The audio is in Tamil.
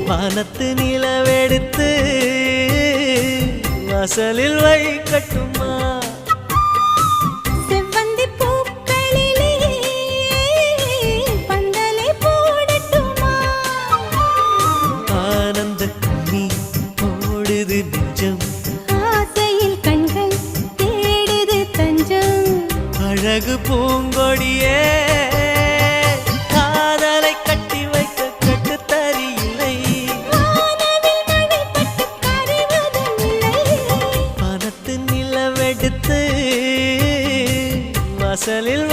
வானத்து நிலவெடுத்து வாசலில் வைக்கட்டுமா? செவ்வந்தி பூக்களிலே பந்தலை போடட்டுமா? ஆனந்த நீ ஓடுது நெஞ்சம், ஆசையில் கண்கள் தேடுது தஞ்சம். அழகு பூங்கொடியே காதலை கட்டி வைக்க கட்டுத்தறியில்லை. வானவில் மழை பட்டு கரைவதும் இல்லை. வானத்து நிலவெடுத்து வாசலில்